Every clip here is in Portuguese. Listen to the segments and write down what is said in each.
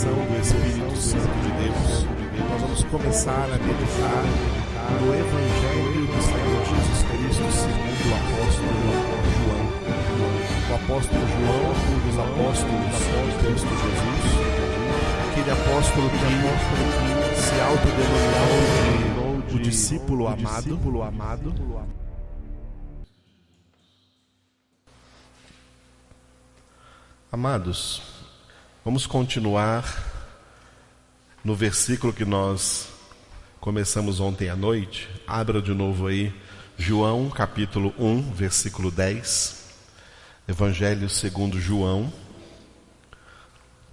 ação do Espírito Santo de Deus, nós vamos começar a meditar no Evangelho do Senhor Jesus Cristo segundo o apóstolo João. O apóstolo João, um dos apóstolos de Cristo Jesus, aquele apóstolo que se autodenominou de o discípulo amado. Amados, vamos continuar no versículo que nós começamos ontem à noite. Abra de novo aí, João capítulo 1, versículo 10. Evangelho segundo João.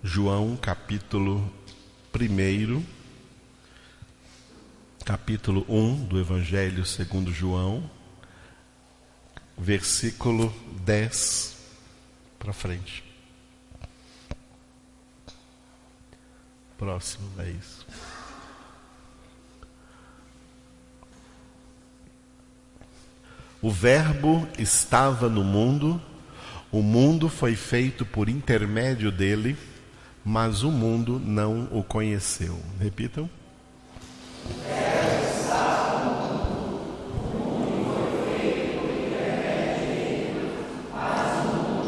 João capítulo 1, capítulo 1 do Evangelho segundo João, versículo 10 para frente. Próximo, é isso. O Verbo estava no mundo, o mundo foi feito por intermédio dele, mas o mundo não o conheceu. Repitam. O Verbo estava no mundo, o mundo foi feito por intermédio dele, mas o mundo não o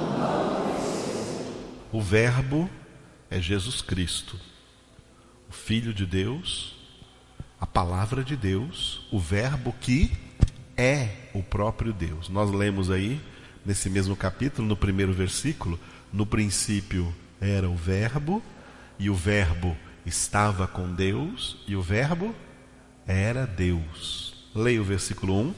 conheceu. O Verbo é Jesus Cristo, o Filho de Deus, a Palavra de Deus, o Verbo que é o próprio Deus. Nós lemos aí, nesse mesmo capítulo, no primeiro versículo, no princípio era o Verbo, e o Verbo estava com Deus, e o Verbo era Deus. Leia o versículo 1.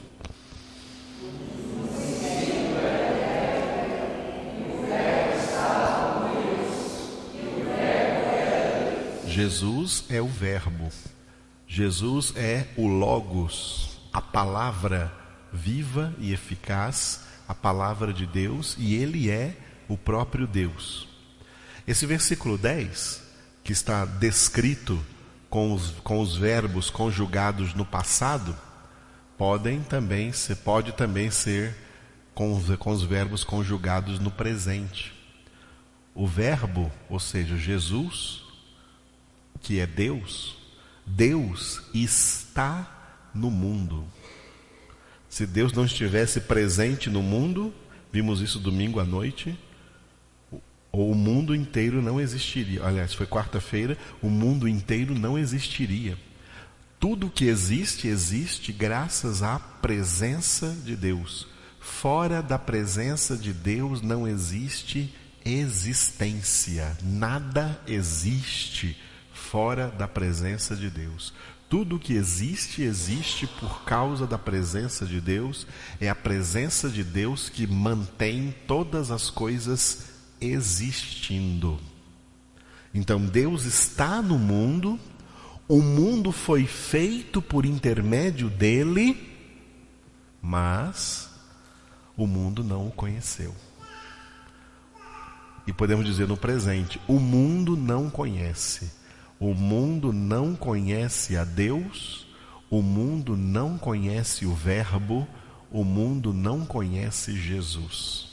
Jesus é o Verbo, Jesus é o Logos, a palavra viva e eficaz, a palavra de Deus, e Ele é o próprio Deus. Esse versículo 10, que está descrito com os verbos conjugados no passado, pode também ser com os verbos conjugados no presente. O Verbo, ou seja, Jesus, que é Deus, Deus está no mundo. Se Deus não estivesse presente no mundo, vimos isso domingo à noite, o mundo inteiro não existiria. Aliás, foi quarta-feira, o mundo inteiro não existiria. Tudo que existe, existe graças à presença de Deus. Fora da presença de Deus não existe existência. Nada existe fora da presença de Deus. Tudo que existe, existe por causa da presença de Deus. É a presença de Deus que mantém todas as coisas existindo. Então Deus está no mundo, o mundo foi feito por intermédio dele, mas o mundo não o conheceu. E podemos dizer no presente, o mundo não conhece. O mundo não conhece a Deus, o mundo não conhece o Verbo, o mundo não conhece Jesus.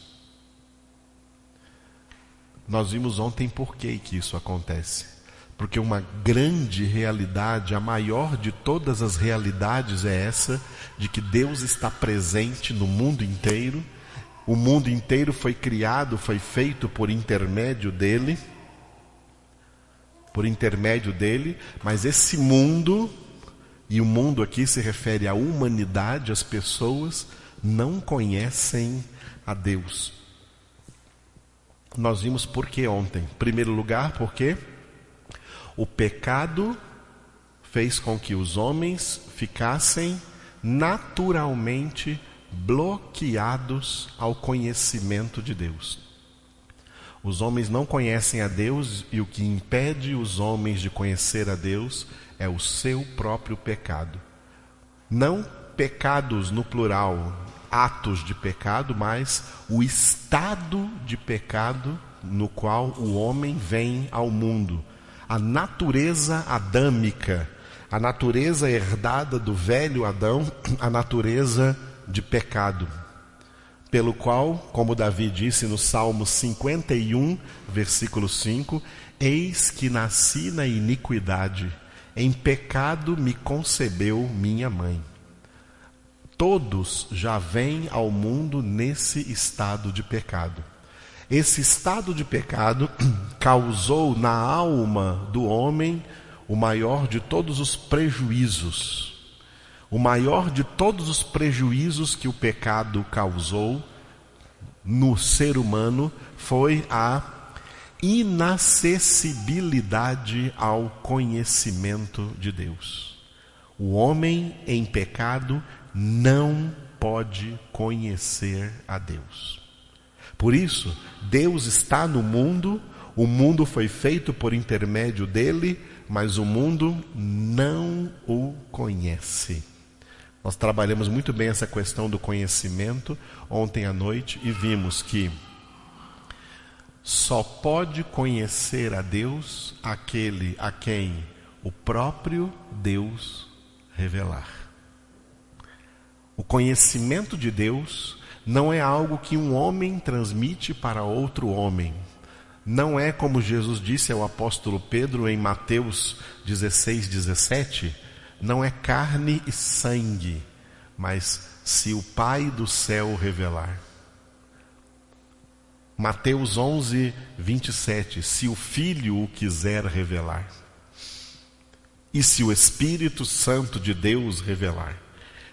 Nós vimos ontem por que isso acontece. Porque uma grande realidade, a maior de todas as realidades é essa, de que Deus está presente no mundo inteiro. O mundo inteiro foi criado, foi feito por intermédio dele, mas esse mundo, e o mundo aqui se refere à humanidade, as pessoas não conhecem a Deus. Nós vimos por que ontem. Em primeiro lugar, porque o pecado fez com que os homens ficassem naturalmente bloqueados ao conhecimento de Deus. Os homens não conhecem a Deus, e o que impede os homens de conhecer a Deus é o seu próprio pecado. Não pecados no plural, atos de pecado, mas o estado de pecado no qual o homem vem ao mundo. A natureza adâmica, a natureza herdada do velho Adão, a natureza de pecado. pelo qual, como Davi disse no Salmo 51, versículo 5, eis que nasci na iniquidade, em pecado me concebeu minha mãe. Todos já vêm ao mundo nesse estado de pecado. Esse estado de pecado causou na alma do homem o maior de todos os prejuízos. O maior de todos os prejuízos que o pecado causou no ser humano foi a inacessibilidade ao conhecimento de Deus. O homem em pecado não pode conhecer a Deus. Por isso, Deus está no mundo, o mundo foi feito por intermédio dele, mas o mundo não o conhece. Nós trabalhamos muito bem essa questão do conhecimento ontem à noite e vimos que só pode conhecer a Deus aquele a quem o próprio Deus revelar. O conhecimento de Deus não é algo que um homem transmite para outro homem. Não é como Jesus disse ao apóstolo Pedro em Mateus 16:17, não é carne e sangue, mas se o Pai do céu revelar. Mateus 11:27, se o Filho o quiser revelar. E se o Espírito Santo de Deus revelar.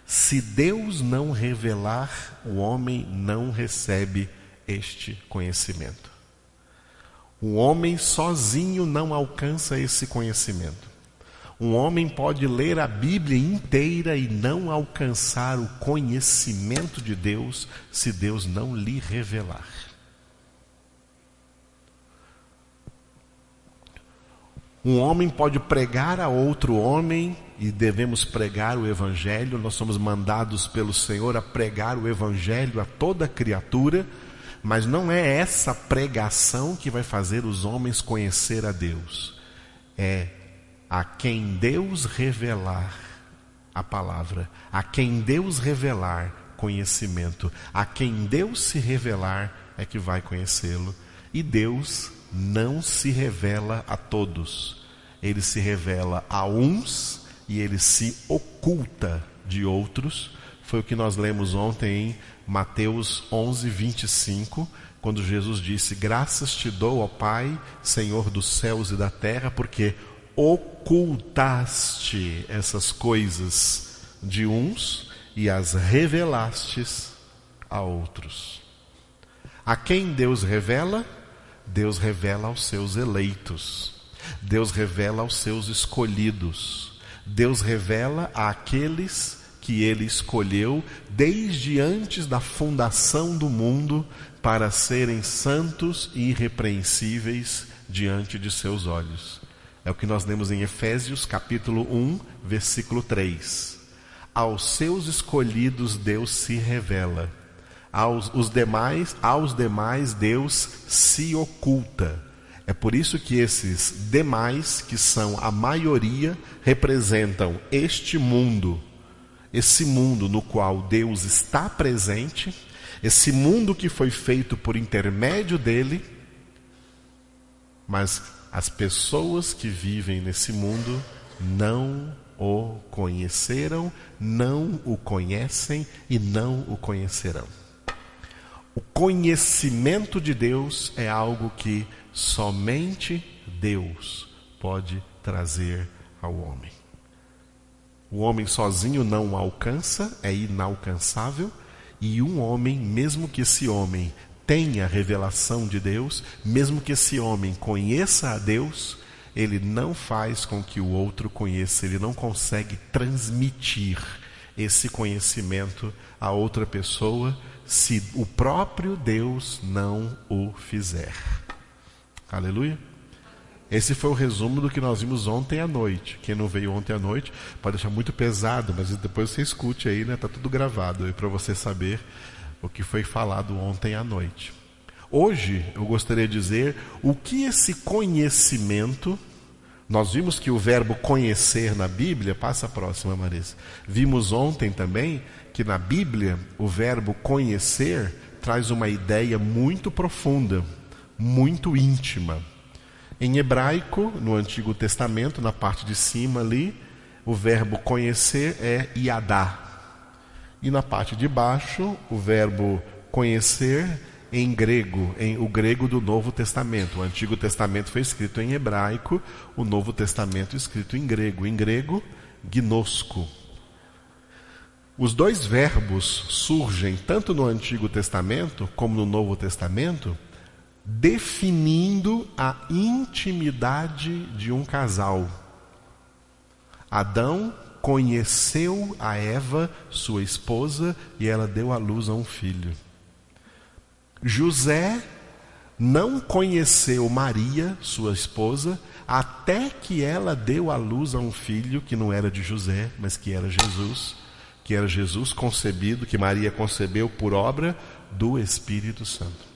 Se Deus não revelar, o homem não recebe este conhecimento. O homem sozinho não alcança esse conhecimento. Um homem pode ler a Bíblia inteira e não alcançar o conhecimento de Deus se Deus não lhe revelar. Um homem pode pregar a outro homem, e devemos pregar o Evangelho. Nós somos mandados pelo Senhor a pregar o Evangelho a toda criatura, mas não é essa pregação que vai fazer os homens conhecer a Deus. É a quem Deus revelar a palavra, a quem Deus revelar conhecimento, a quem Deus se revelar é que vai conhecê-lo. E Deus não se revela a todos. Ele se revela a uns e ele se oculta de outros. Foi o que nós lemos ontem em Mateus 11:25, quando Jesus disse: graças te dou, ó Pai, Senhor dos céus e da terra, porque ocultaste essas coisas de uns e as revelastes a outros. A quem Deus revela? Deus revela aos seus eleitos. Deus revela aos seus escolhidos. Deus revela àqueles que Ele escolheu desde antes da fundação do mundo para serem santos e irrepreensíveis diante de seus olhos. É o que nós lemos em Efésios capítulo 1, versículo 3. Aos seus escolhidos Deus se revela. Aos demais Deus se oculta. É por isso que esses demais, que são a maioria, representam este mundo, esse mundo no qual Deus está presente, esse mundo que foi feito por intermédio dele, mas as pessoas que vivem nesse mundo não o conheceram, não o conhecem e não o conhecerão. O conhecimento de Deus é algo que somente Deus pode trazer ao homem. O homem sozinho não o alcança, é inalcançável, e um homem, mesmo que esse homem tenha a revelação de Deus, mesmo que esse homem conheça a Deus, ele não faz com que o outro conheça, ele não consegue transmitir esse conhecimento a outra pessoa, se o próprio Deus não o fizer. Aleluia? Esse foi o resumo do que nós vimos ontem à noite. Quem não veio ontem à noite pode achar muito pesado, mas depois você escute aí, né? Está tudo gravado aí para você saber o que foi falado ontem à noite. Hoje eu gostaria de dizer o que esse conhecimento. Nós vimos que o verbo conhecer na Bíblia, passa a próxima, Marisa. Vimos ontem também que na Bíblia o verbo conhecer traz uma ideia muito profunda, muito íntima. Em hebraico, no Antigo Testamento, na parte de cima ali, o verbo conhecer é yadá. E na parte de baixo, o verbo conhecer em grego, o grego do Novo Testamento. O Antigo Testamento foi escrito em hebraico, o Novo Testamento escrito em grego. Em grego, gnosko. Os dois verbos surgem tanto no Antigo Testamento como no Novo Testamento, definindo a intimidade de um casal. Adão conheceu a Eva, sua esposa, e ela deu à luz a um filho. José não conheceu Maria, sua esposa, até que ela deu à luz a um filho que não era de José, mas que era Jesus concebido, que Maria concebeu por obra do Espírito Santo.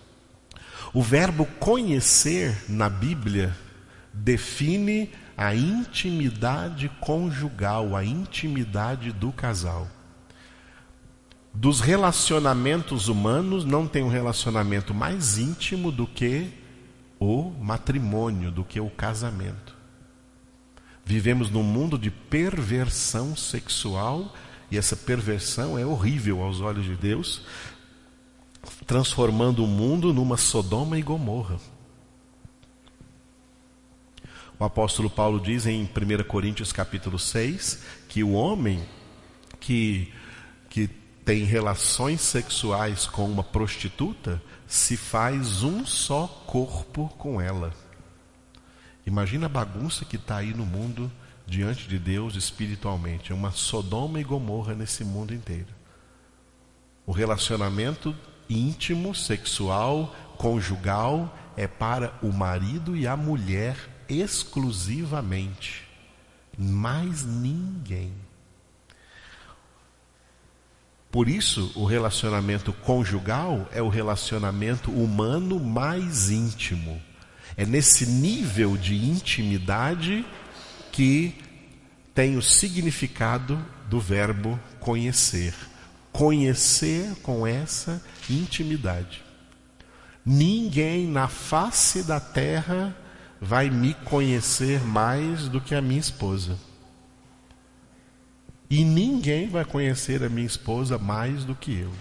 O verbo conhecer na Bíblia define a intimidade conjugal, a intimidade do casal. Dos relacionamentos humanos, não tem um relacionamento mais íntimo do que o matrimônio, do que o casamento. Vivemos num mundo de perversão sexual, e essa perversão é horrível aos olhos de Deus, transformando o mundo numa Sodoma e Gomorra. O apóstolo Paulo diz em 1 Coríntios capítulo 6 que o homem que tem relações sexuais com uma prostituta se faz um só corpo com ela. Imagina a bagunça que está aí no mundo diante de Deus espiritualmente. É uma Sodoma e Gomorra nesse mundo inteiro. O relacionamento íntimo, sexual, conjugal é para o marido e a mulher exclusivamente, mais ninguém. Por isso, o relacionamento conjugal é o relacionamento humano mais íntimo. É nesse nível de intimidade que tem o significado do verbo conhecer. Conhecer com essa intimidade. Ninguém na face da terra vai me conhecer mais do que a minha esposa. E ninguém vai conhecer a minha esposa mais do que eu.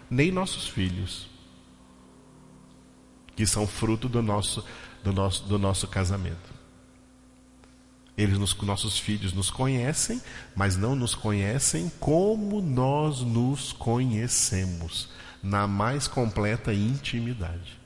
Nem nossos filhos, que são fruto do nosso casamento. Nossos filhos nos conhecem, mas não nos conhecem como nós nos conhecemos, na mais completa intimidade.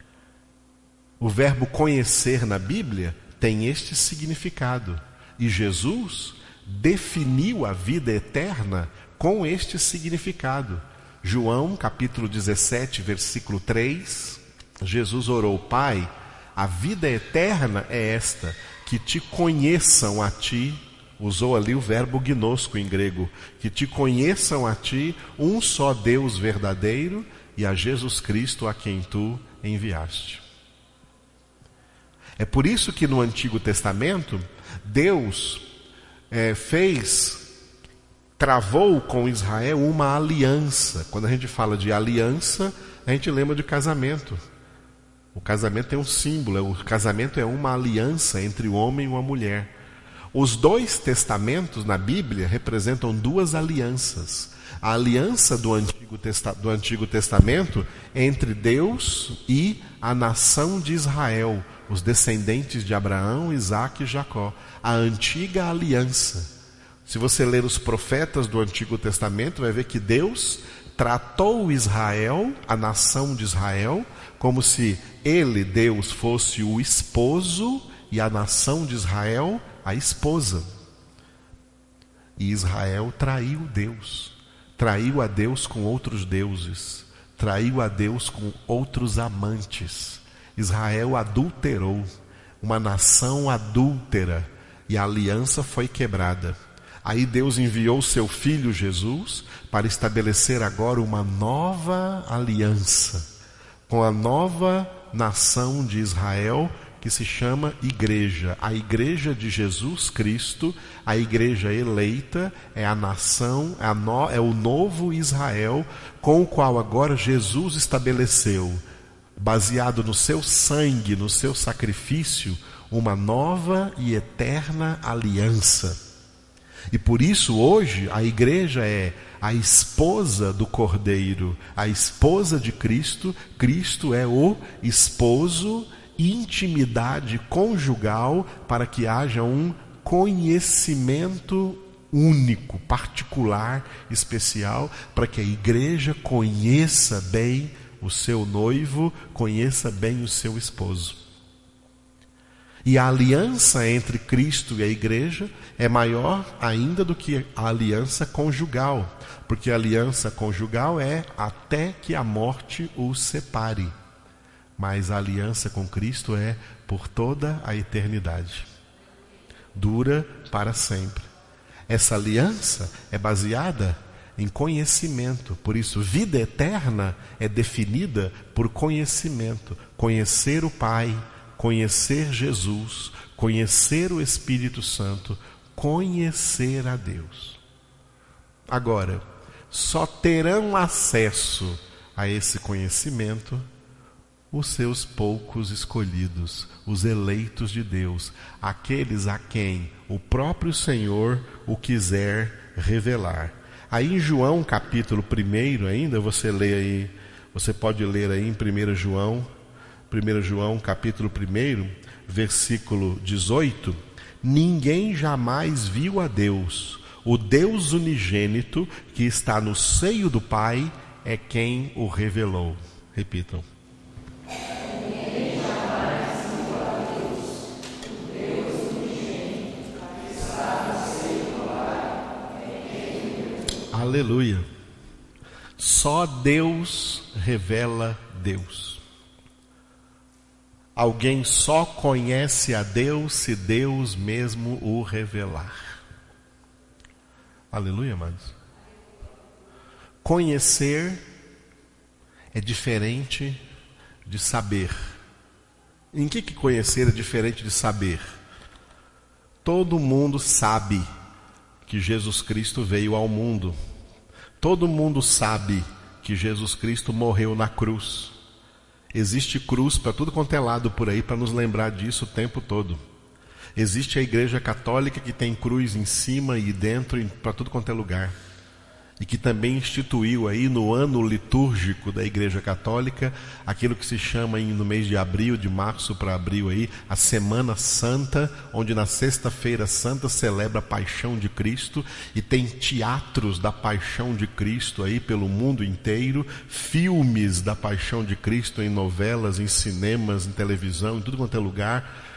O verbo conhecer na Bíblia tem este significado. E Jesus definiu a vida eterna com este significado. João, capítulo 17, versículo 3, Jesus orou: Pai, a vida eterna é esta, que te conheçam a ti, usou ali o verbo gnosko em grego, que te conheçam a ti, um só Deus verdadeiro, e a Jesus Cristo a quem tu enviaste. É por isso que no Antigo Testamento, Deus travou com Israel uma aliança. Quando a gente fala de aliança, a gente lembra de casamento. O casamento é um símbolo, o casamento é uma aliança entre o homem e uma mulher. Os dois testamentos na Bíblia representam duas alianças. A aliança do Antigo Testamento entre Deus e a nação de Israel, os descendentes de Abraão, Isaque e Jacó. A antiga aliança. Se você ler os profetas do Antigo Testamento, vai ver que Deus tratou Israel, a nação de Israel, como se ele, Deus, fosse o esposo e a nação de Israel a esposa. E Israel traiu Deus, traiu a Deus com outros deuses, traiu a Deus com outros amantes. Israel adulterou, uma nação adúltera, e a aliança foi quebrada. Aí Deus enviou o seu filho Jesus para estabelecer agora uma nova aliança com a nova nação de Israel, que se chama igreja. A igreja de Jesus Cristo, a igreja eleita, é a nação, é o novo Israel, com o qual agora Jesus estabeleceu, baseado no seu sangue, no seu sacrifício, uma nova e eterna aliança. E por isso hoje a igreja é a esposa do Cordeiro, a esposa de Cristo. Cristo é o esposo, intimidade conjugal, para que haja um conhecimento único, particular, especial, para que a igreja conheça bem o seu noivo, conheça bem o seu esposo. E a aliança entre Cristo e a igreja é maior ainda do que a aliança conjugal, porque a aliança conjugal é até que a morte os separe, mas a aliança com Cristo é por toda a eternidade, dura para sempre. Essa aliança é baseada em conhecimento, por isso vida eterna é definida por conhecimento, conhecer o Pai, conhecer Jesus, conhecer o Espírito Santo, conhecer a Deus. Agora, só terão acesso a esse conhecimento os seus poucos escolhidos, os eleitos de Deus, aqueles a quem o próprio Senhor o quiser revelar. Aí em João capítulo 1 ainda, você pode ler aí em 1 João capítulo 1, versículo 18, ninguém jamais viu a Deus, o Deus unigênito que está no seio do Pai é quem o revelou. Repitam. Ninguém jamais viu a Deus, o Deus unigênito que está no seio do Pai é quem o revelou. Aleluia. Só Deus revela Deus. Alguém só conhece a Deus se Deus mesmo o revelar. Aleluia, amados. Conhecer é diferente de saber. Em que conhecer é diferente de saber? Todo mundo sabe que Jesus Cristo veio ao mundo. Todo mundo sabe que Jesus Cristo morreu na cruz. Existe cruz para tudo quanto é lado por aí, para nos lembrar disso o tempo todo. Existe a igreja católica que tem cruz em cima e dentro, para tudo quanto é lugar. E que também instituiu aí no ano litúrgico da igreja católica, aquilo que se chama no mês de abril, de março para abril aí, a Semana Santa, onde na sexta-feira santa celebra a paixão de Cristo, e tem teatros da paixão de Cristo aí pelo mundo inteiro, filmes da paixão de Cristo em novelas, em cinemas, em televisão, em tudo quanto é lugar.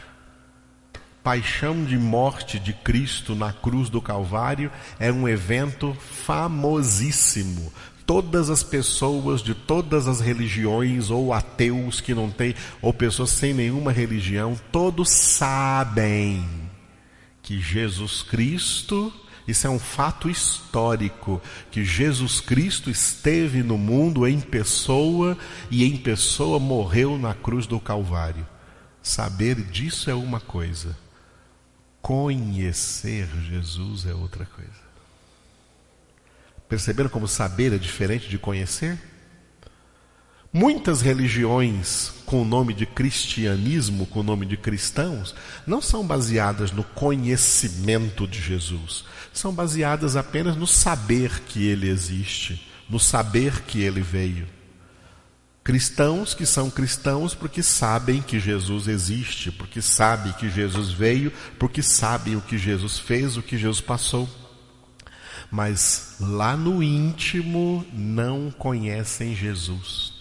Paixão de morte de Cristo na cruz do Calvário é um evento famosíssimo. Todas as pessoas de todas as religiões, ou ateus que não têm, ou pessoas sem nenhuma religião, todos sabem que Jesus Cristo, isso é um fato histórico, que Jesus Cristo esteve no mundo em pessoa, e em pessoa morreu na cruz do Calvário. Saber disso é uma coisa. Conhecer Jesus é outra coisa. Perceberam como saber é diferente de conhecer? Muitas religiões com o nome de cristianismo, com o nome de cristãos, não são baseadas no conhecimento de Jesus. São baseadas apenas no saber que ele existe, no saber que ele veio. Cristãos que são cristãos porque sabem que Jesus existe, porque sabem que Jesus veio, porque sabem o que Jesus fez, o que Jesus passou. Mas lá no íntimo não conhecem Jesus.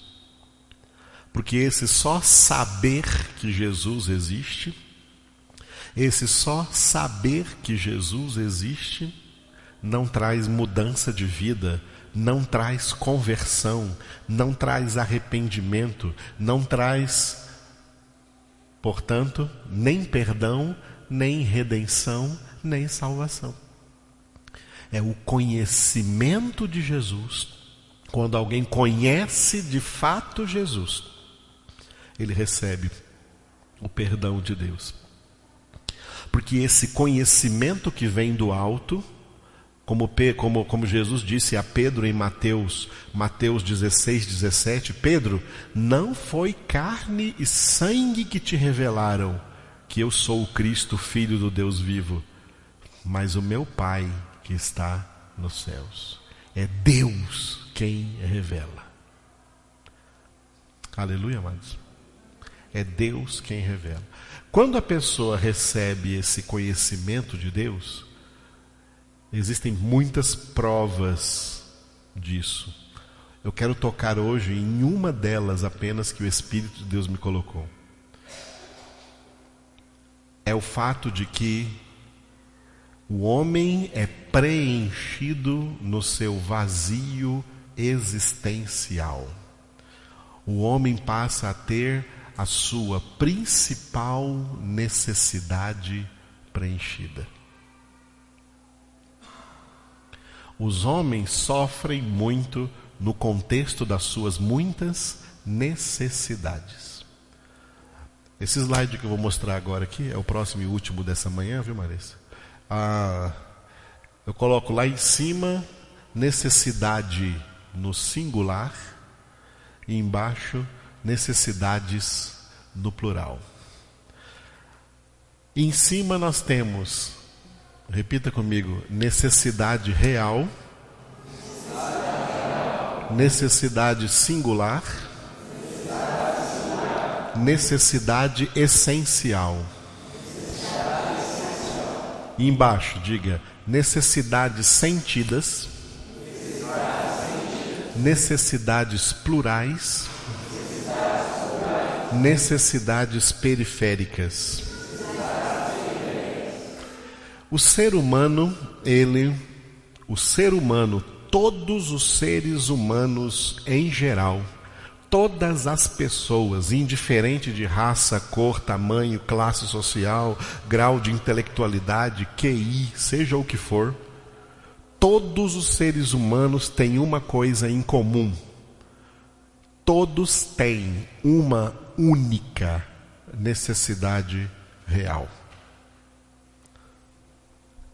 Porque esse só saber que Jesus existe, esse só saber que Jesus existe, não traz mudança de vida, não traz conversão, não traz arrependimento, não traz, portanto, nem perdão, nem redenção, nem salvação. É o conhecimento de Jesus. Quando alguém conhece de fato Jesus, ele recebe o perdão de Deus. Porque esse conhecimento que vem do alto, como Jesus disse a Pedro em Mateus 16, 17, Pedro, não foi carne e sangue que te revelaram que eu sou o Cristo, Filho do Deus vivo, mas o meu Pai que está nos céus. É Deus quem revela. Aleluia, amados. É Deus quem revela. Quando a pessoa recebe esse conhecimento de Deus, existem muitas provas disso. Eu quero tocar hoje em uma delas apenas que o Espírito de Deus me colocou. É o fato de que o homem é preenchido no seu vazio existencial. O homem passa a ter a sua principal necessidade preenchida. Os homens sofrem muito no contexto das suas muitas necessidades. Esse slide que eu vou mostrar agora aqui é o próximo e último dessa manhã, viu, Marisa? Eu coloco lá em cima necessidade no singular e embaixo necessidades no plural. Em cima nós temos, repita comigo, necessidade real, necessidade singular, necessidade essencial. E embaixo, diga, necessidades sentidas, necessidades plurais, necessidades periféricas. O ser humano, todos os seres humanos em geral, todas as pessoas, indiferente de raça, cor, tamanho, classe social, grau de intelectualidade, QI, seja o que for, todos os seres humanos têm uma coisa em comum. Todos têm uma única necessidade real.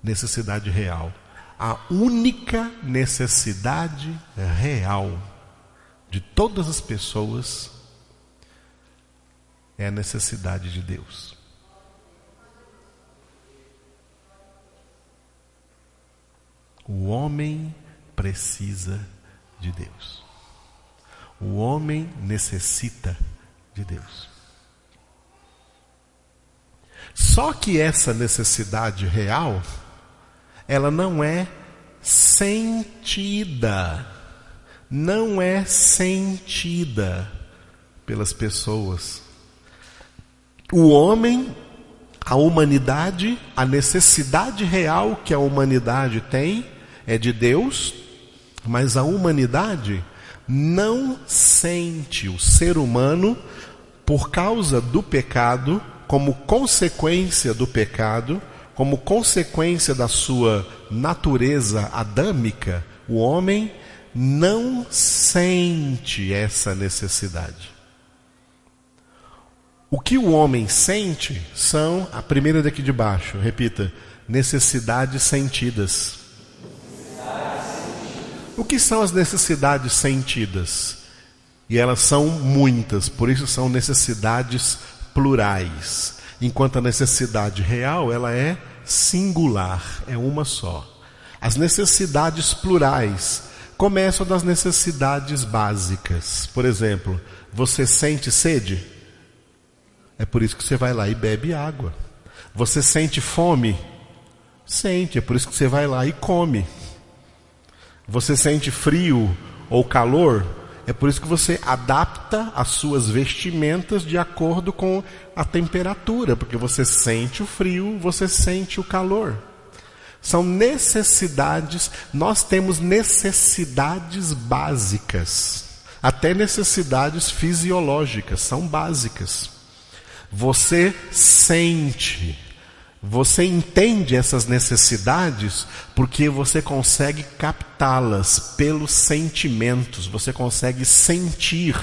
Necessidade real. A única necessidade real de todas as pessoas é a necessidade de Deus. O homem precisa de Deus. O homem necessita de Deus. Só que essa necessidade real, ela não é sentida. Não é sentida pelas pessoas. O homem, a humanidade, a necessidade real que a humanidade tem é de Deus, mas a humanidade não sente. O ser humano, por causa do pecado, como consequência do pecado, como consequência da sua natureza adâmica, o homem não sente essa necessidade. O que o homem sente são, a primeira daqui de baixo, repita, necessidades sentidas. O que são as necessidades sentidas? E elas são muitas, por isso são necessidades plurais. Enquanto a necessidade real, ela é singular, é uma só. As necessidades plurais começam das necessidades básicas. Por exemplo, você sente sede? É por isso que você vai lá e bebe água. Você sente fome? Sente, é por isso que você vai lá e come. Você sente frio ou calor? É por isso que você adapta as suas vestimentas de acordo com a temperatura, porque você sente o frio, você sente o calor. São necessidades, nós temos necessidades básicas, até necessidades fisiológicas, são básicas. Você sente, você entende essas necessidades porque você consegue captá-las pelos sentimentos, você consegue sentir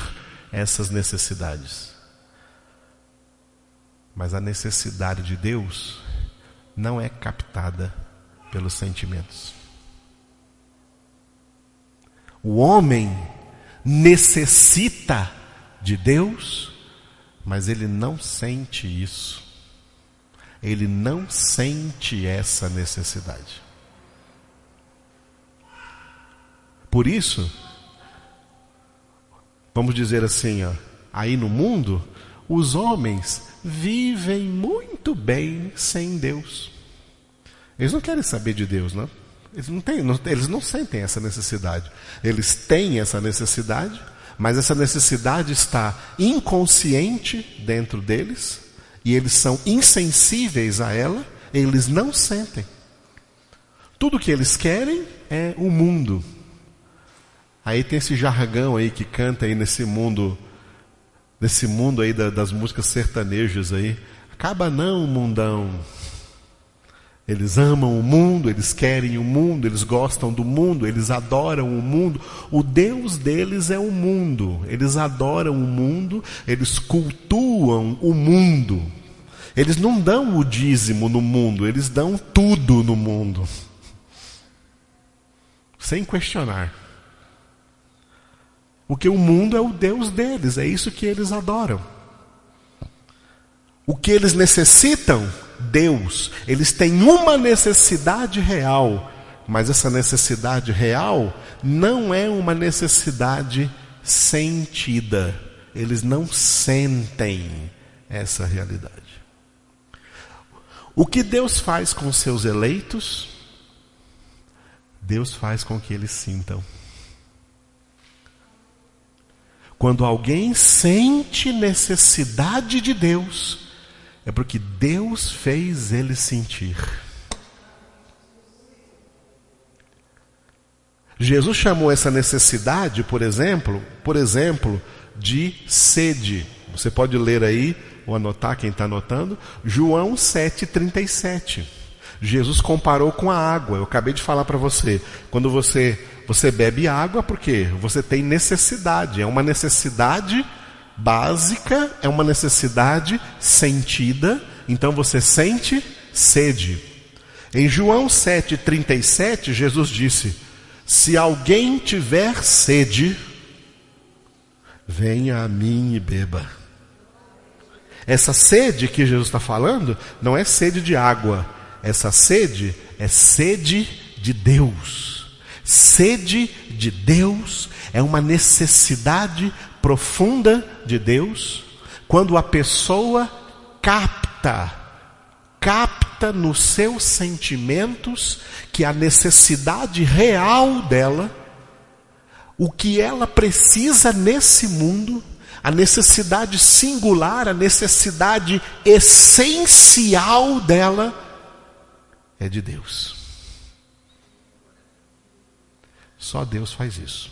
essas necessidades. Mas a necessidade de Deus não é captada pelos sentimentos. O homem necessita de Deus, mas ele não sente isso. Ele não sente essa necessidade. Por isso, vamos dizer assim, aí no mundo, os homens vivem muito bem sem Deus. Eles não querem saber de Deus, não. Eles não sentem essa necessidade. Eles têm essa necessidade, mas essa necessidade está inconsciente dentro deles, e eles são insensíveis a ela, eles não sentem. Tudo que eles querem é o mundo. Aí tem esse jargão aí que canta aí nesse mundo aí das músicas sertanejas aí. Acaba não, mundão. Eles amam o mundo, eles querem o mundo, eles gostam do mundo, eles adoram o mundo. O Deus deles é o mundo. Eles adoram o mundo, eles cultuam o mundo. Eles não dão o dízimo no mundo, eles dão tudo no mundo. Sem questionar. Porque o mundo é o Deus deles, é isso que eles adoram. O que eles necessitam? Deus. Eles têm uma necessidade real, mas essa necessidade real não é uma necessidade sentida. Eles não sentem essa realidade. O que Deus faz com os seus eleitos? Deus faz com que eles sintam. Quando alguém sente necessidade de Deus, é porque Deus fez ele sentir. Jesus chamou essa necessidade, por exemplo, de sede. Você pode ler aí, ou anotar, quem está anotando, João 7,37. Jesus comparou com a água. Eu acabei de falar para você. Quando você bebe água, porque você tem necessidade. É uma necessidade básica, é uma necessidade sentida. Então você sente sede. Em João 7,37, Jesus disse: se alguém tiver sede, venha a mim e beba. Essa sede que Jesus está falando não é sede de água. Essa sede é sede de Deus. Sede de Deus é uma necessidade profunda de Deus, quando a pessoa capta nos seus sentimentos que a necessidade real dela, o que ela precisa nesse mundo, a necessidade singular, a necessidade essencial dela, é de Deus. Só Deus faz isso.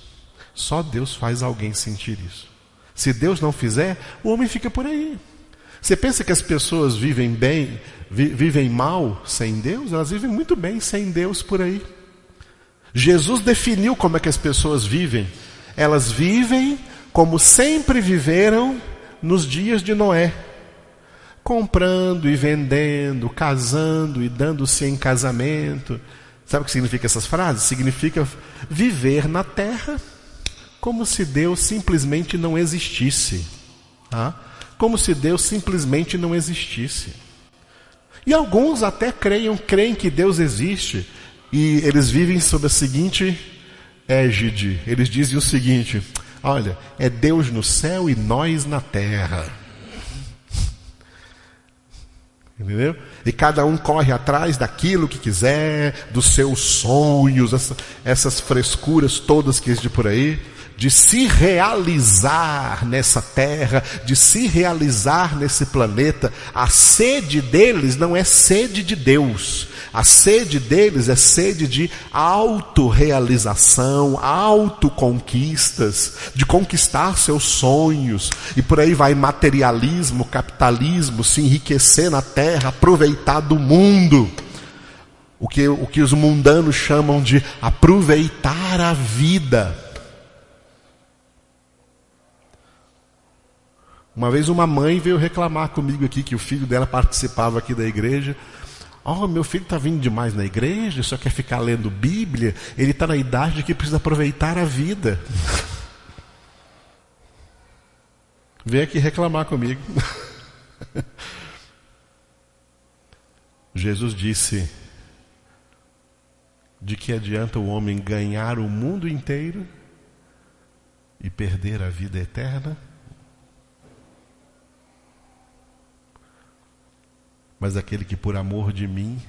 Só Deus faz alguém sentir isso. Se Deus não fizer, o homem fica por aí. Você pensa que as pessoas vivem bem, vivem mal sem Deus? Elas vivem muito bem sem Deus por aí. Jesus definiu como é que as pessoas vivem. Elas vivem como sempre viveram nos dias de Noé. Comprando e vendendo, casando e dando-se em casamento. Sabe o que significa essas frases? Significa viver na terra como se Deus simplesmente não existisse. Tá? Como se Deus simplesmente não existisse. E alguns até creem que Deus existe. E eles vivem sob a seguinte égide. Eles dizem o seguinte: olha, é Deus no céu e nós na terra. Entendeu? E cada um corre atrás daquilo que quiser, dos seus sonhos, essas frescuras todas que existem por aí, de se realizar nessa terra, de se realizar nesse planeta. A sede deles não é sede de Deus. A sede deles é sede de autorrealização, autoconquistas, de conquistar seus sonhos. E por aí vai materialismo, capitalismo, se enriquecer na terra, aproveitar do mundo. O que os mundanos chamam de aproveitar a vida. Uma vez uma mãe veio reclamar comigo aqui que o filho dela participava aqui da igreja. Meu filho está vindo demais na igreja, só quer ficar lendo Bíblia, ele está na idade de que precisa aproveitar a vida. Veio aqui reclamar comigo. Jesus disse: de que adianta o homem ganhar o mundo inteiro e perder a vida eterna? Mas aquele que por amor de mim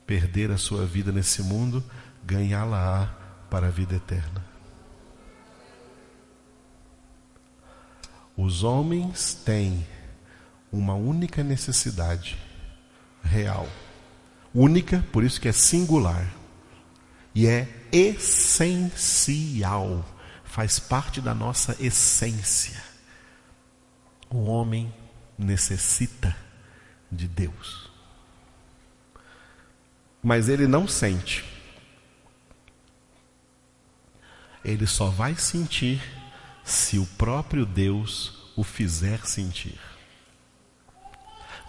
perder a sua vida nesse mundo, ganhá-la-á para a vida eterna. Os homens têm uma única necessidade real. Única, por isso que é singular. E é essencial. Faz parte da nossa essência. O homem necessita de Deus. Mas ele não sente. Ele só vai sentir se o próprio Deus o fizer sentir.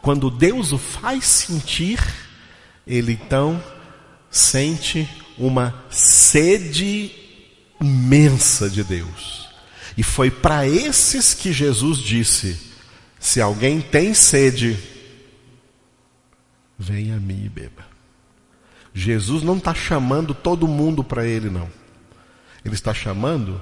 Quando Deus o faz sentir, ele então sente uma sede imensa de Deus. E foi para esses que Jesus disse: se alguém tem sede, venha a mim e beba. Jesus não está chamando todo mundo para ele, não. Ele está chamando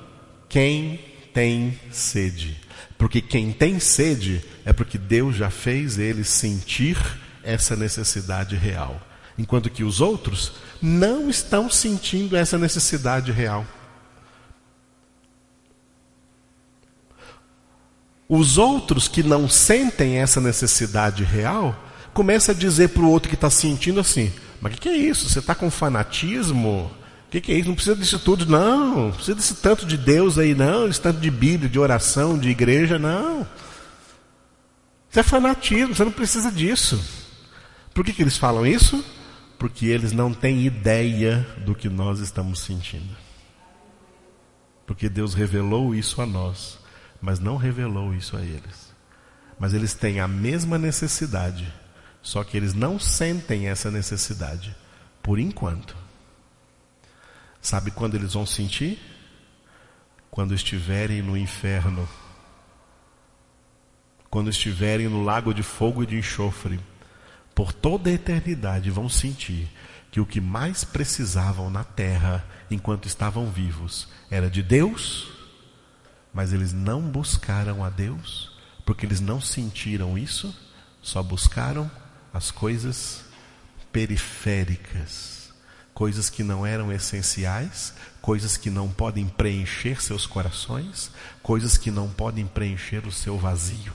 quem tem sede. Porque quem tem sede é porque Deus já fez ele sentir essa necessidade real. Enquanto que os outros não estão sentindo essa necessidade real. Os outros que não sentem essa necessidade real começam a dizer para o outro que está sentindo assim: mas o que é isso? Você está com fanatismo? O que é isso? Não precisa disso tudo, não. Não precisa desse tanto de Deus aí, não. Desse tanto de Bíblia, de oração, de igreja, não. Isso é fanatismo, você não precisa disso. Por que eles falam isso? Porque eles não têm ideia do que nós estamos sentindo. Porque Deus revelou isso a nós, mas não revelou isso a eles. Mas eles têm a mesma necessidade, só que eles não sentem essa necessidade, por enquanto. Sabe quando eles vão sentir? Quando estiverem no inferno. Quando estiverem no lago de fogo e de enxofre. Por toda a eternidade vão sentir que o que mais precisavam na terra, enquanto estavam vivos, era de Deus, mas eles não buscaram a Deus, porque eles não sentiram isso, só buscaram as coisas periféricas. Coisas que não eram essenciais, coisas que não podem preencher seus corações, coisas que não podem preencher o seu vazio.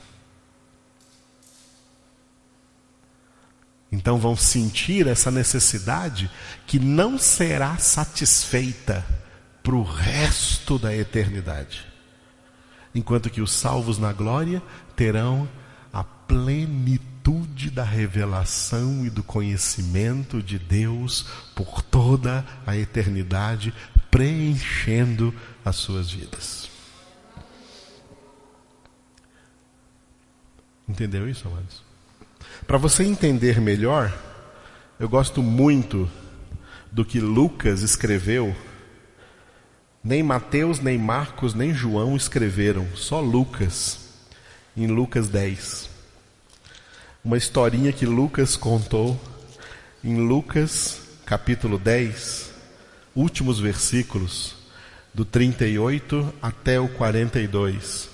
Então vão sentir essa necessidade que não será satisfeita para o resto da eternidade. Enquanto que os salvos na glória terão a plenitude da revelação e do conhecimento de Deus por toda a eternidade, preenchendo as suas vidas. Entendeu isso, amados? Para você entender melhor, eu gosto muito do que Lucas escreveu. Nem Mateus, nem Marcos, nem João escreveram, só Lucas, em Lucas 10. Uma historinha que Lucas contou em Lucas capítulo 10, últimos versículos, do 38 até o 42.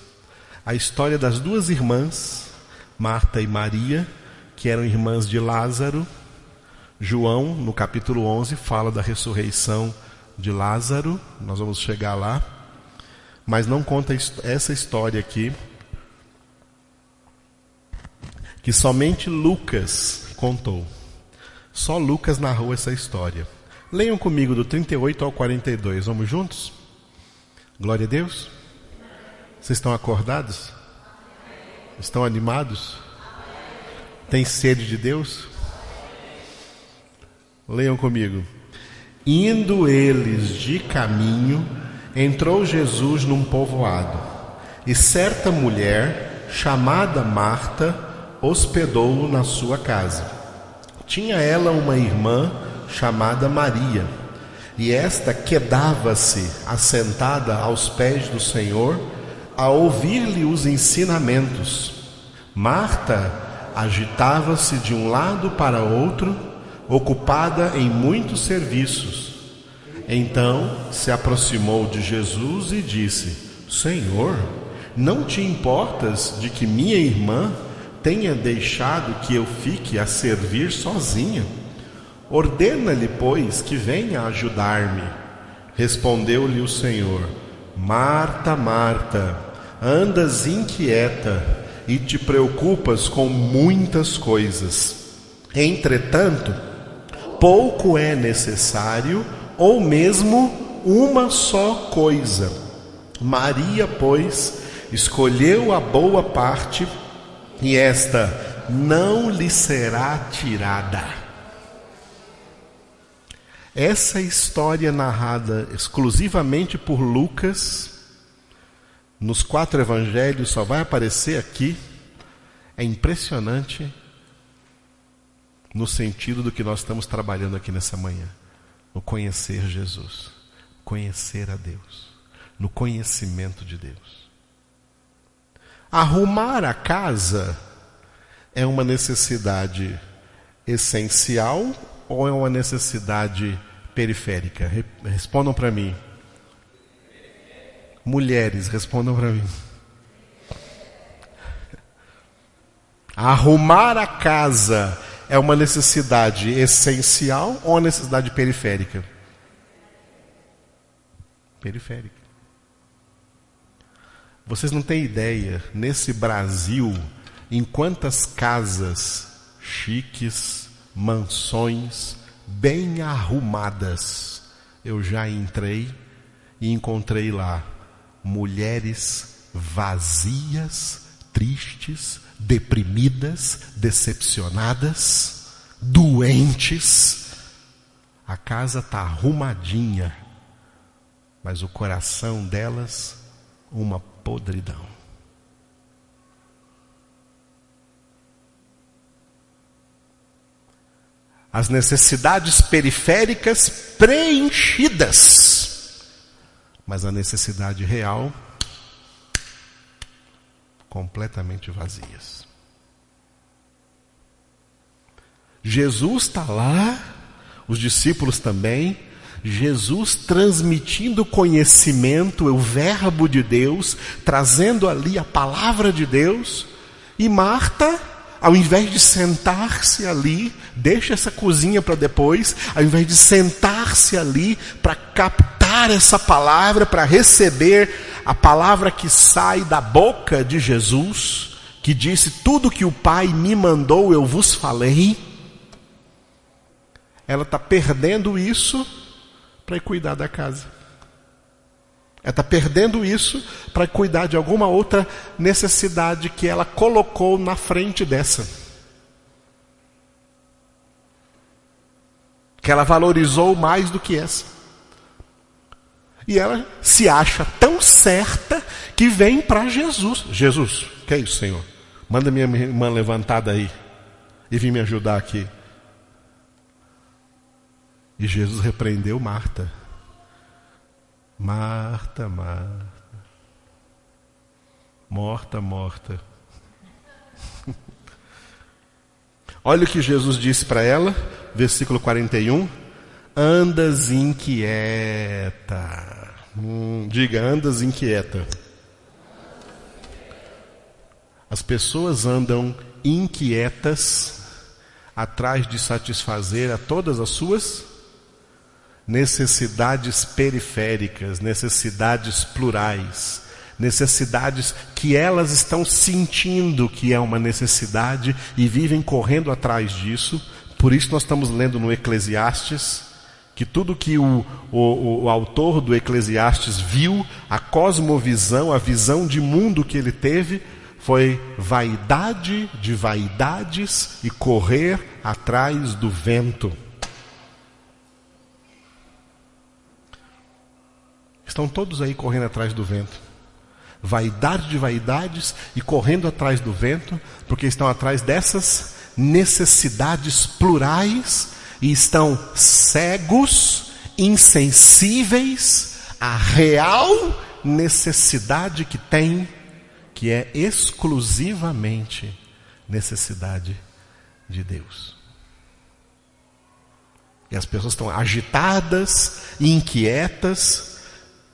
A história das duas irmãs, Marta e Maria, que eram irmãs de Lázaro. João, no capítulo 11, fala da ressurreição de Lázaro. Nós vamos chegar lá. Mas não conta essa história aqui, que somente Lucas contou. Só Lucas narrou essa história. Leiam comigo do 38 ao 42. Vamos juntos? Glória a Deus. Vocês estão acordados? Estão animados? Tem sede de Deus? Leiam comigo. Indo eles de caminho, entrou Jesus num povoado, e certa mulher chamada Marta, hospedou-o na sua casa. Tinha ela uma irmã chamada Maria, e esta quedava-se assentada aos pés do Senhor, a ouvir-lhe os ensinamentos. Marta agitava-se de um lado para outro, ocupada em muitos serviços. Então se aproximou de Jesus e disse: Senhor, não te importas de que minha irmã tenha deixado que eu fique a servir sozinha? Ordena-lhe, pois, que venha ajudar-me. Respondeu-lhe o Senhor: Marta, Marta, andas inquieta e te preocupas com muitas coisas. Entretanto, pouco é necessário, ou mesmo uma só coisa. Maria, pois, escolheu a boa parte, e esta não lhe será tirada. Essa história narrada exclusivamente por Lucas, nos 4 evangelhos, só vai aparecer aqui. É impressionante no sentido do que nós estamos trabalhando aqui nessa manhã. No conhecer Jesus, conhecer a Deus, no conhecimento de Deus. Arrumar a casa é uma necessidade essencial ou é uma necessidade periférica? Respondam para mim. Mulheres, respondam para mim. Arrumar a casa é uma necessidade essencial ou uma necessidade periférica? Periférica. Vocês não têm ideia, nesse Brasil, em quantas casas chiques, mansões, bem arrumadas, eu já entrei e encontrei lá mulheres vazias, tristes, deprimidas, decepcionadas, doentes. A casa está arrumadinha, mas o coração delas, uma podridão. As necessidades periféricas preenchidas, mas a necessidade real completamente vazias. Jesus está lá, os discípulos também, Jesus transmitindo conhecimento, o verbo de Deus, trazendo ali a palavra de Deus, e Marta, ao invés de sentar-se ali, deixa essa cozinha para depois, ao invés de sentar-se ali para captar essa palavra, para receber a palavra que sai da boca de Jesus, que disse: tudo que o Pai me mandou eu vos falei, ela está perdendo isso para ir cuidar da casa. Ela está perdendo isso para cuidar de alguma outra necessidade que ela colocou na frente dessa. Que ela valorizou mais do que essa. E ela se acha tão certa que vem para Jesus. Jesus, que é isso, Senhor? Manda minha irmã levantada aí e vir me ajudar aqui. E Jesus repreendeu Marta. Marta, Marta, morta, morta. Olha o que Jesus disse para ela, versículo 41. Andas inquieta. Diga, andas inquieta. As pessoas andam inquietas atrás de satisfazer a todas as suas necessidades periféricas, necessidades plurais, necessidades que elas estão sentindo que é uma necessidade e vivem correndo atrás disso. Por isso nós estamos lendo no Eclesiastes, que tudo que o autor do Eclesiastes viu, a cosmovisão, a visão de mundo que ele teve, foi vaidade de vaidades e correr atrás do vento. Estão todos aí correndo atrás do vento. Vaidade de vaidades e correndo atrás do vento, porque estão atrás dessas necessidades plurais e estão cegos, insensíveis à real necessidade que tem, que é exclusivamente necessidade de Deus. E as pessoas estão agitadas, inquietas.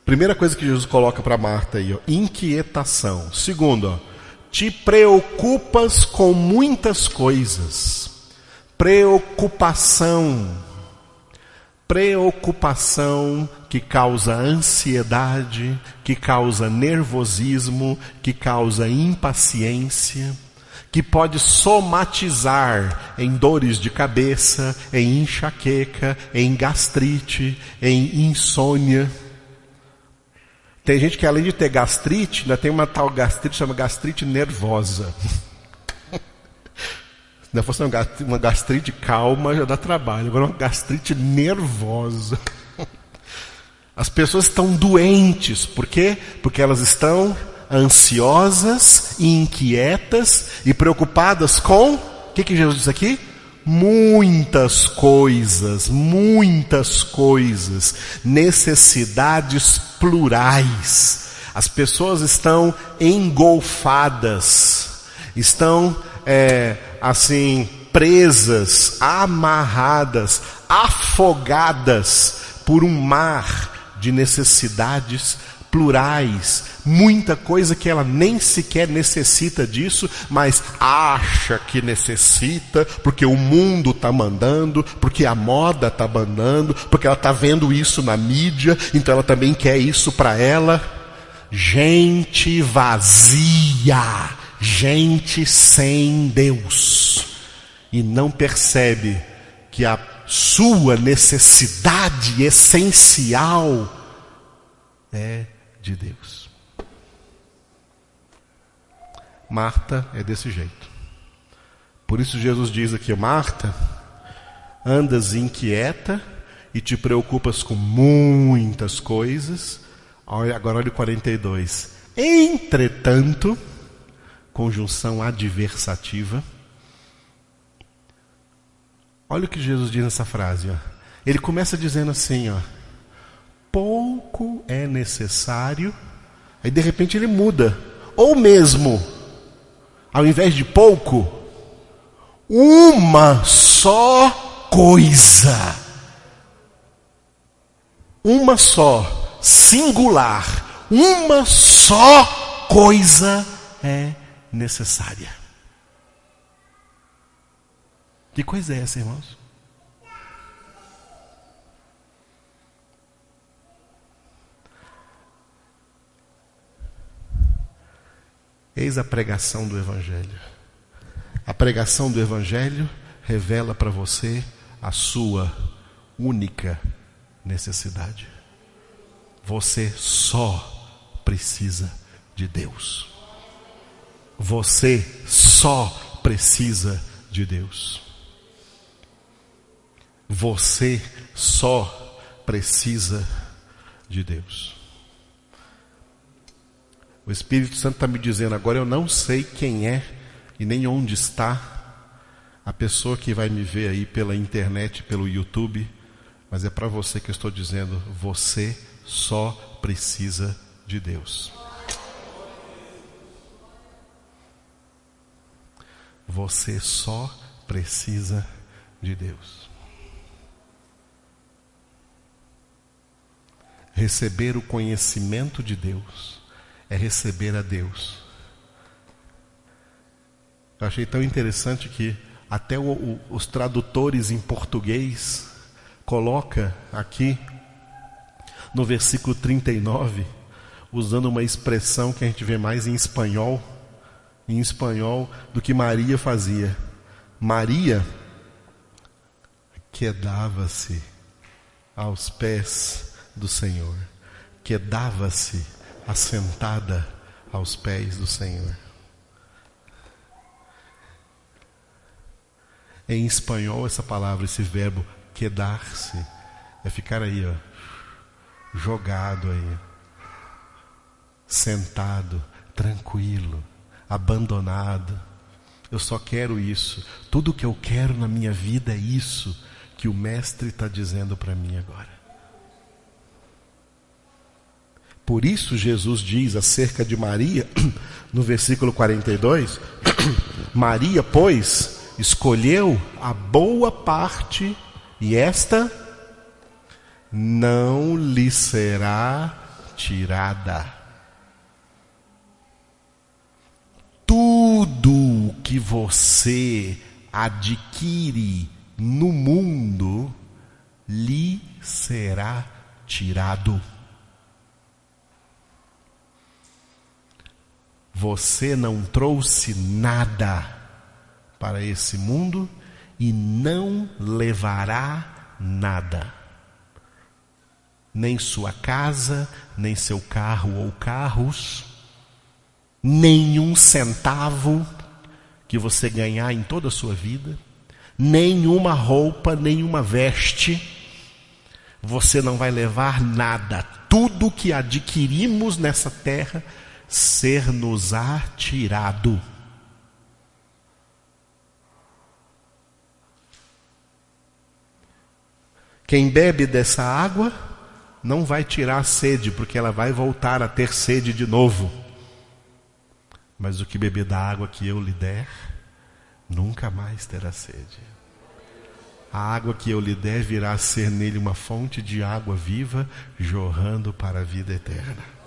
Primeira coisa que Jesus coloca para Marta aí, ó, inquietação. Segundo, ó, te preocupas com muitas coisas. Preocupação. Preocupação que causa ansiedade, que causa nervosismo, que causa impaciência, que pode somatizar em dores de cabeça, em enxaqueca, em gastrite, em insônia. Tem gente que além de ter gastrite, ainda tem uma tal gastrite, chama gastrite nervosa. Se não fosse uma gastrite calma, já dá trabalho. Agora uma gastrite nervosa. As pessoas estão doentes. Por quê? Porque elas estão ansiosas, inquietas e preocupadas com... O que Jesus diz aqui? Muitas coisas, necessidades plurais. As pessoas estão engolfadas, estão assim, presas, amarradas, afogadas por um mar de necessidades plurais, muita coisa que ela nem sequer necessita disso, mas acha que necessita, porque o mundo está mandando, porque a moda está mandando, porque ela está vendo isso na mídia, então ela também quer isso para ela. Gente vazia, gente sem Deus, e não percebe que a sua necessidade essencial é de Deus. Marta é desse jeito. Por isso Jesus diz aqui, Marta, andas inquieta e te preocupas com muitas coisas. Agora olha o 42. Entretanto, conjunção adversativa. Olha o que Jesus diz nessa frase, ó. Ele começa dizendo assim, ó: pouco é necessário. Aí de repente ele muda. Ou mesmo, ao invés de pouco, uma só coisa. Uma só, singular. Uma só coisa é necessária. Que coisa é essa, irmãos? Eis a pregação do Evangelho. A pregação do Evangelho revela para você a sua única necessidade. Você só precisa de Deus. Você só precisa de Deus. Você só precisa de Deus. O Espírito Santo está me dizendo agora, eu não sei quem é e nem onde está a pessoa que vai me ver aí pela internet, pelo YouTube, mas é para você que eu estou dizendo, você só precisa de Deus. Você só precisa de Deus. Receber o conhecimento de Deus é receber a Deus. Eu achei tão interessante que até os tradutores em português coloca aqui no versículo 39, usando uma expressão que a gente vê mais em espanhol do que Maria fazia. Maria quedava-se aos pés do Senhor, quedava-se assentada aos pés do Senhor. Em espanhol, essa palavra, esse verbo quedar-se, é ficar aí, ó, jogado aí. sentado, tranquilo, abandonado. Eu só quero isso. Tudo que eu quero na minha vida é isso que o Mestre está dizendo para mim agora. Por isso Jesus diz acerca de Maria, no versículo 42, Maria, pois, escolheu a boa parte, e esta não lhe será tirada. Tudo que você adquire no mundo lhe será tirado. Você não trouxe nada para esse mundo e não levará nada. Nem sua casa, nem seu carro ou carros, nenhum centavo que você ganhar em toda a sua vida, nenhuma roupa, nenhuma veste, você não vai levar nada. Tudo que adquirimos nessa terra ser-nos-á tirado. Quem bebe dessa água não vai tirar a sede, porque ela vai voltar a ter sede de novo. Mas o que beber da água que eu lhe der, nunca mais terá sede. A água que eu lhe der virá a ser nele uma fonte de água viva, jorrando para a vida eterna.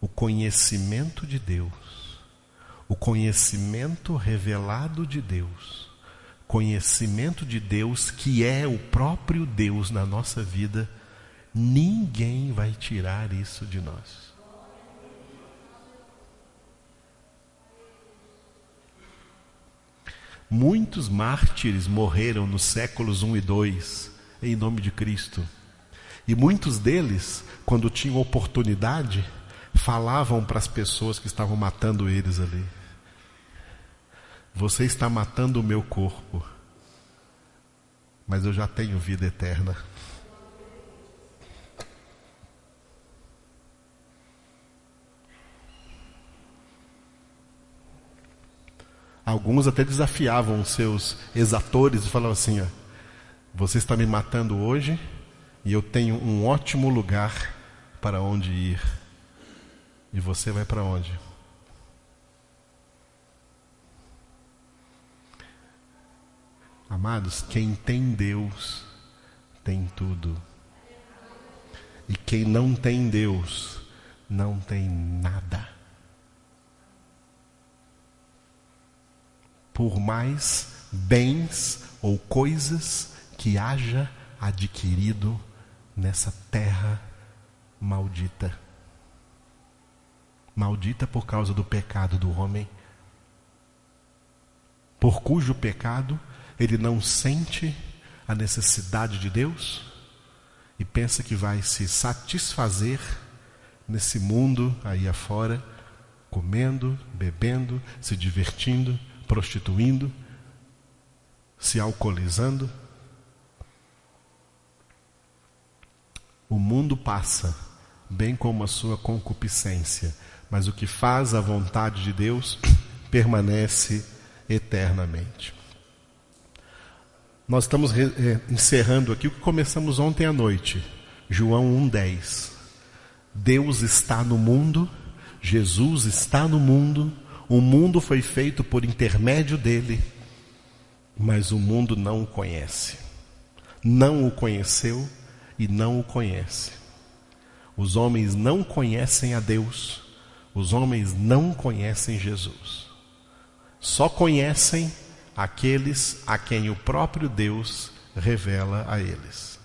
O conhecimento de Deus, o conhecimento revelado de Deus, conhecimento de Deus que é o próprio Deus na nossa vida, ninguém vai tirar isso de nós. Muitos mártires morreram nos séculos 1 e 2 em nome de Cristo. E muitos deles, quando tinham oportunidade, falavam para as pessoas que estavam matando eles ali: você está matando o meu corpo, mas eu já tenho vida eterna. Alguns até desafiavam os seus exatores e falavam assim: ó, você está me matando hoje e eu tenho um ótimo lugar para onde ir. E você vai para onde? Amados, quem tem Deus tem tudo. E quem não tem Deus não tem nada. Por mais bens ou coisas que haja adquirido nessa terra maldita. Maldita por causa do pecado do homem, por cujo pecado ele não sente a necessidade de Deus e pensa que vai se satisfazer nesse mundo aí afora, comendo, bebendo, se divertindo, prostituindo, se alcoolizando. O mundo passa, bem como a sua concupiscência, mas o que faz a vontade de Deus permanece eternamente. Nós estamos encerrando aqui o que começamos ontem à noite, João 1,10. Deus está no mundo, Jesus está no mundo, o mundo foi feito por intermédio dele, mas o mundo não o conhece. Não o conheceu e não o conhece. Os homens não conhecem a Deus, os homens não conhecem Jesus. Só conhecem aqueles a quem o próprio Deus revela a eles.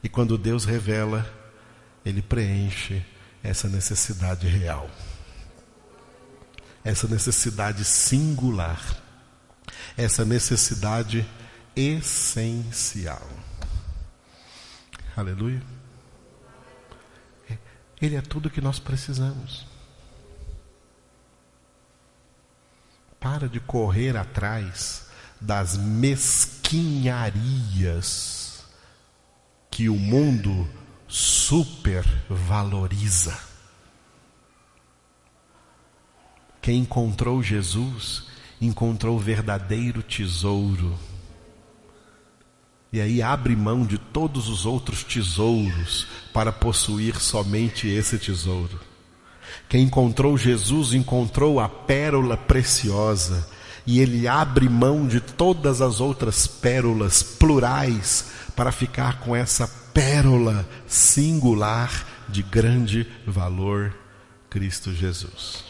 E quando Deus revela, Ele preenche essa necessidade real. Essa necessidade singular. Essa necessidade essencial. Aleluia. Ele é tudo que nós precisamos. Para de correr atrás das mesquinhas mesquinharias que o mundo supervaloriza. Quem encontrou Jesus, encontrou o verdadeiro tesouro. E aí abre mão de todos os outros tesouros para possuir somente esse tesouro. Quem encontrou Jesus, encontrou a pérola preciosa. E ele abre mão de todas as outras pérolas plurais para ficar com essa pérola singular de grande valor, Cristo Jesus.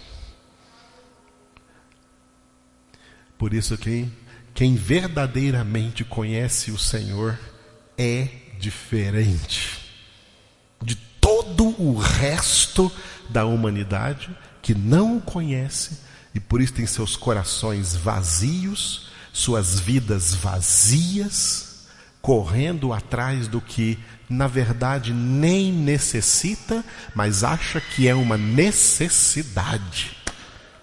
Por isso quem verdadeiramente conhece o Senhor é diferente de todo o resto da humanidade que não o conhece e por isso tem seus corações vazios, suas vidas vazias, correndo atrás do que na verdade nem necessita, mas acha que é uma necessidade.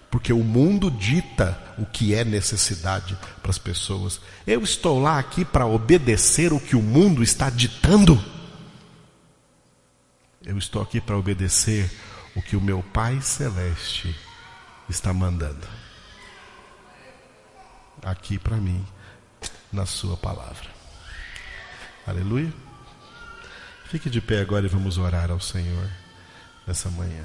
Porque o mundo dita o que é necessidade para as pessoas. Eu estou lá aqui para obedecer o que o mundo está ditando. Eu estou aqui para obedecer o que o meu Pai Celeste está mandando. Aqui para mim, na sua palavra. Aleluia. Fique de pé agora e vamos orar ao Senhor nessa manhã.